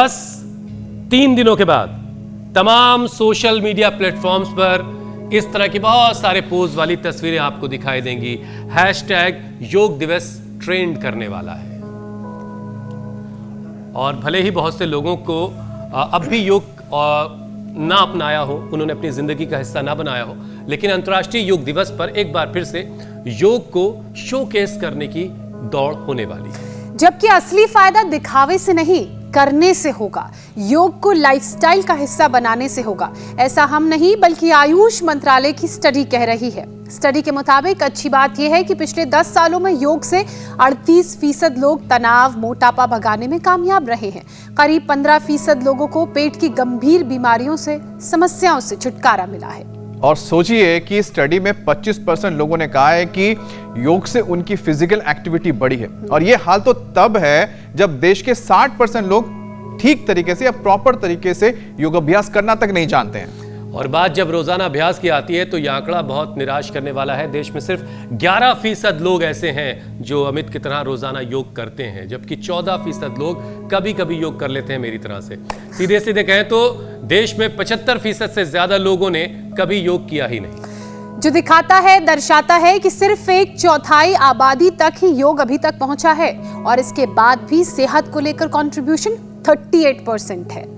बस 3 दिनों के बाद तमाम सोशल मीडिया प्लेटफॉर्म्स पर इस तरह की बहुत सारे पोज वाली तस्वीरें आपको दिखाई देंगी। हैशटैग योग दिवस ट्रेंड करने वाला है। और भले ही बहुत से लोगों को अब भी योग ना अपनाया हो, उन्होंने अपनी जिंदगी का हिस्सा ना बनाया हो, लेकिन अंतर्राष्ट्रीय योग दिवस पर एक बार फिर से योग को शोकेस करने की दौड़ होने वाली है। जबकि असली फायदा दिखावे से नहीं, करने से होगा। योग को लाइफस्टाइल का हिस्सा बनाने से होगा। ऐसा हम नहीं बल्कि आयुष मंत्रालय की स्टडी कह रही है। स्टडी के मुताबिक अच्छी बात यह है कि पिछले 10 सालों में योग से 38% लोग तनाव, मोटापा भगाने में कामयाब रहे हैं। करीब 15% लोगों को पेट की गंभीर बीमारियों से, समस्याओं से छुटकारा मिला है। और सोचिए कि स्टडी में 25% लोगों ने कहा है कि योग से उनकी फिजिकल एक्टिविटी बढ़ी है। और यह हाल तो तब है जब देश के 60% लोग ठीक तरीके से या प्रॉपर तरीके से योग अभ्यास करना तक नहीं जानते हैं। और बात जब रोजाना अभ्यास की आती है तो यह आंकड़ा बहुत निराश करने वाला है। देश में सिर्फ 11% लोग ऐसे हैं जो अमित की तरह रोजाना योग करते हैं, जबकि 14% लोग कभी कभी योग कर लेते हैं मेरी तरह से। सीधे सीधे कहें तो देश में 75% से ज्यादा लोगों ने कभी योग किया ही नहीं। जो दिखाता है, दर्शाता है कि सिर्फ 1/4 आबादी तक ही योग अभी तक पहुंचा है और इसके बाद भी सेहत को लेकर कंट्रीब्यूशन 38% है।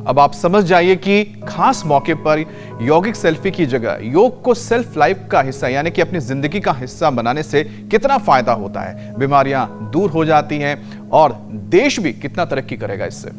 अब आप समझ जाइए कि खास मौके पर यौगिक सेल्फी की जगह योग को सेल्फ लाइफ का हिस्सा यानी कि अपनी जिंदगी का हिस्सा बनाने से कितना फायदा होता है। बीमारियां दूर हो जाती हैं और देश भी कितना तरक्की करेगा इससे।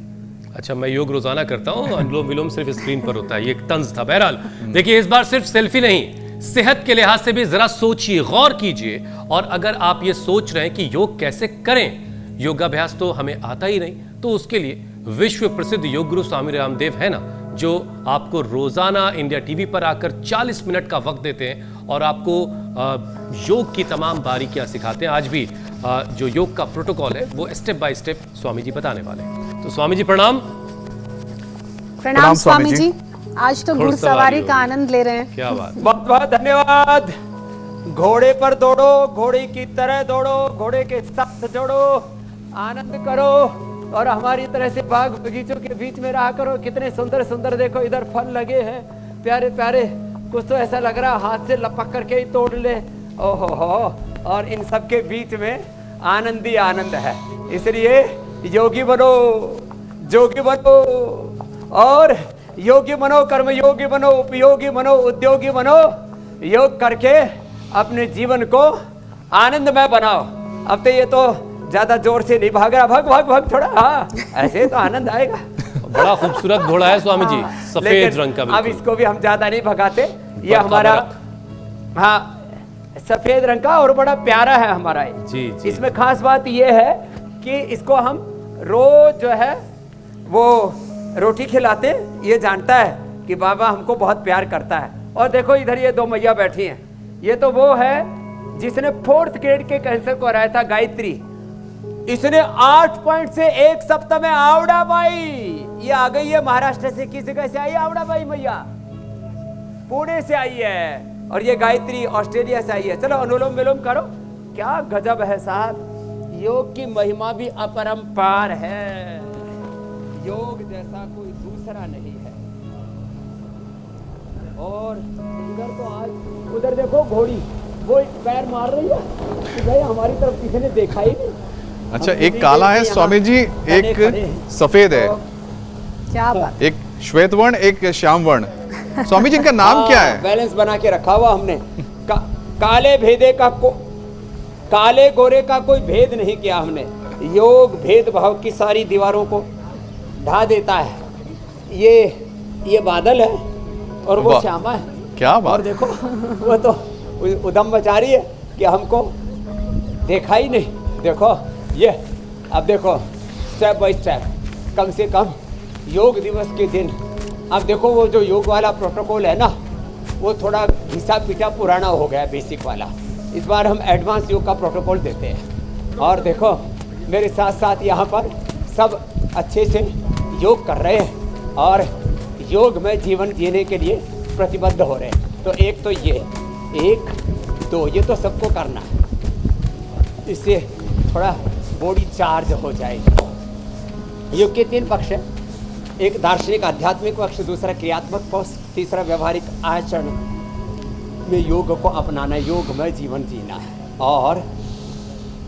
अच्छा, मैं योग रोजाना करता हूँ, अनुलोम विलोम सिर्फ स्क्रीन पर होता है, ये एक तंज था। बहरहाल देखिए, इस बार सिर्फ सेल्फी नहीं, सेहत के लिहाज से भी जरा सोचिए, गौर कीजिए। और अगर आप ये सोच रहे हैं कि योग कैसे करें, योगाभ्यास तो हमें आता ही नहीं, तो उसके लिए विश्व प्रसिद्ध योग गुरु स्वामी रामदेव है ना, जो आपको रोजाना इंडिया टीवी पर आकर 40 मिनट का वक्त देते हैं और आपको योग की तमाम बारीकियां सिखाते हैं। आज भी जो योग का प्रोटोकॉल है वो step by step Swami ji बताने वाले हैं। तो स्वामी जी प्रणाम। प्रणाम स्वामी जी। आज तो घुड़सवारी का आनंद ले रहे हैं। क्या बात। बहुत बहुत धन्यवाद। घोड़े पर दौड़ो, घोड़े की तरह दौड़ो, घोड़े के साथ जोड़ो, आनंद करो और हमारी तरह से बाग बगीचों के बीच में रहा करो। कितने सुंदर सुंदर, देखो इधर फल लगे हैं, प्यारे प्यारे। कुछ तो ऐसा लग रहा हाथ से लपक करके ही तोड़ ले। ओहो हो। और इन सब के बीच में आनंद ही आनंद है। इसलिए योगी बनो, जोगी बनो और योगी बनो, कर्म योगी बनो, उपयोगी बनो, उद्योगी बनो। योग करके अपने जीवन को आनंदमय बनाओ। अब तो ये तो ज्यादा जोर से नहीं भाग रहा, भाग भाग भाग थोड़ा, हाँ ऐसे तो आनंद आएगा। बड़ा खूबसूरत घोड़ा है स्वामी जी, सफेद रंग का। अब इसको भी हम ज्यादा नहीं भगाते, ये हमारा, हाँ सफेद रंग का और बड़ा प्यारा है हमारा ये। जी। इसमें खास बात ये है कि इसको हम रोज जो है वो रोटी खिलाते हैं। ये जानता है कि बाबा हमको बहुत प्यार करता है। और देखो इधर ये 2 मैया बैठी हैं, ये तो वो है जिसने 4th ग्रेड के कैंसर को हराया था, गायत्री। इसने 8 पॉइंट से 1 सप्ताह में आवड़ा बाई, ये आ गई है महाराष्ट्र से। किस जगह से आई आवड़ा बाई मैया? पुणे से आई है। और ये गायत्री ऑस्ट्रेलिया से आई है। चलो अनुलोम विलोम करो। क्या गजब है साहब, योग की महिमा भी अपरंपार है। योग जैसा कोई दूसरा नहीं है। और उधर तो आज, उधर देखो घोड़ी, वो पैर मार रही है कि भाई हमारी तरफ किसी ने देखा ही नहीं। अच्छा, एक काला है स्वामी जी, एक सफेद है। क्या बात। एक श्वेत वर्ण, एक श्याम वर्ण। स्वामी जी इनका नाम क्या है? बैलेंस बना के रखा हुआ हमने। काले भेदे का काले गोरे का कोई भेद नहीं किया हमने। योग भेदभाव की सारी दीवारों को ढा देता है। ये बादल है और वो श्यामा है। क्या बात। और देखो वो तो उधम मचा रही है कि हमको देखा ही नहीं। देखो ये, अब देखो स्टेप बाय स्टेप, कम से कम योग दिवस के दिन। अब देखो वो जो योग वाला प्रोटोकॉल है ना, वो थोड़ा घिसा पीटा पुराना हो गया, बेसिक वाला। इस बार हम एडवांस योग का प्रोटोकॉल देते हैं। और देखो मेरे साथ साथ यहाँ पर सब अच्छे से योग कर रहे हैं और योग में जीवन जीने के लिए प्रतिबद्ध हो रहे हैं। तो एक तो ये 1 2 ये तो सबको करना है, इससे थोड़ा बॉडी चार्ज हो जाएगी। योग के 3 पक्ष है। एक दार्शनिक आध्यात्मिक पक्ष, दूसरा क्रियात्मक पक्ष, तीसरा व्यवहारिक आचरण में योग को अपनाना, योगमय जीवन जीना है। और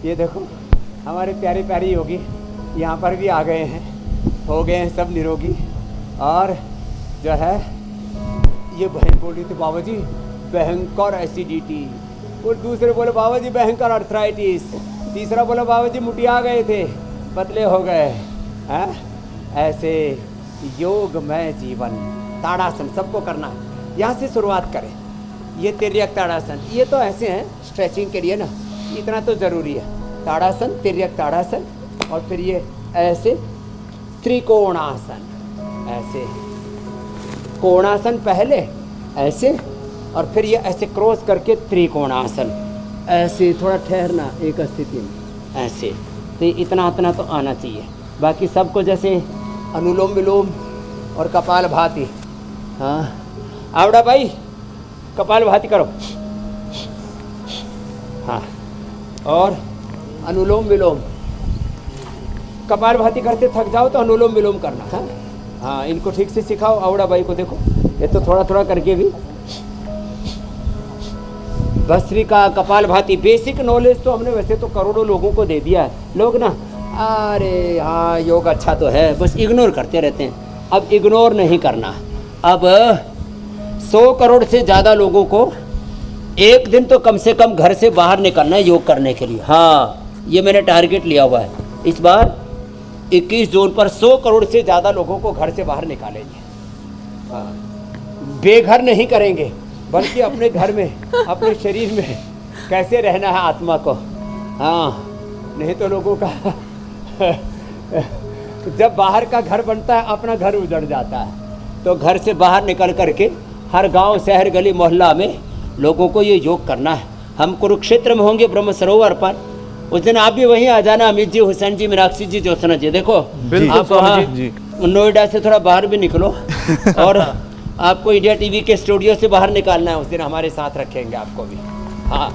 ये देखो हमारे प्यारे प्यारे योगी यहाँ पर भी आ गए हैं, हो गए हैं सब निरोगी। और जो है ये बहन बोल रही थी बाबा जी भयंकर एसिडिटी, और दूसरे बोले बाबा जी भयंकर अर्थराइटिस, तीसरा बोला बाबा जी मुटिया गए थे, पतले हो गए हैं। ऐसे योगमय जीवन, ताड़ासन सबको करना है। यहाँ से शुरुआत करें। ये तिर्यक ताड़ासन, ये तो ऐसे हैं स्ट्रेचिंग के लिए ना, इतना तो ज़रूरी है। ताड़ासन, तिर्यक ताड़ासन, और फिर ये ऐसे त्रिकोणासन, ऐसे कोणासन पहले ऐसे, और फिर ये ऐसे क्रॉस करके त्रिकोणासन, ऐसे थोड़ा ठहरना एक स्थिति में ऐसे। तो इतना इतना तो आना चाहिए। बाकी सबको जैसे अनुलोम विलोम और कपाल भाती। हाँ आवड़ा भाई कपाल भाती करो। हाँ और अनुलोम विलोम, कपाल भाती करते थक जाओ तो अनुलोम विलोम करना। हाँ हाँ इनको ठीक से सिखाओ। आवड़ा भाई को देखो, ये तो थोड़ा थोड़ा करके भी भस्त्रिका, कपाल भाती, बेसिक नॉलेज तो हमने वैसे तो करोड़ों लोगों को दे दिया है। लोग ना अरे हाँ योग अच्छा तो है, बस इग्नोर करते रहते हैं। अब इग्नोर नहीं करना। अब 100 करोड़ से ज़्यादा लोगों को एक दिन तो कम से कम घर से बाहर निकलना है योग करने के लिए। हाँ ये मैंने टारगेट लिया हुआ है। इस बार 21 जून पर 100 करोड़ से ज़्यादा लोगों को घर से बाहर निकालेंगे। हाँ बेघर नहीं करेंगे, बल्कि अपने घर में, अपने शरीर में कैसे रहना है आत्मा को। हाँ नहीं तो लोगों का जब बाहर का घर बनता है अपना घर उजड़ जाता है। तो घर से बाहर निकल करके हर गांव, शहर, गली, मोहल्ला में लोगों को ये योग करना है। हम कुरुक्षेत्र में होंगे ब्रह्म सरोवर पर, उस दिन आप भी वहीं आ जाना। अमित जी, हुसैन जी, मीनाक्षी जी, ज्योत्सना जी। देखो आप वहाँ नोएडा से थोड़ा बाहर भी निकलो और आपको इंडिया टीवी के स्टूडियो से बाहर निकालना है। उस दिन हमारे साथ रखेंगे आपको भी। हाँ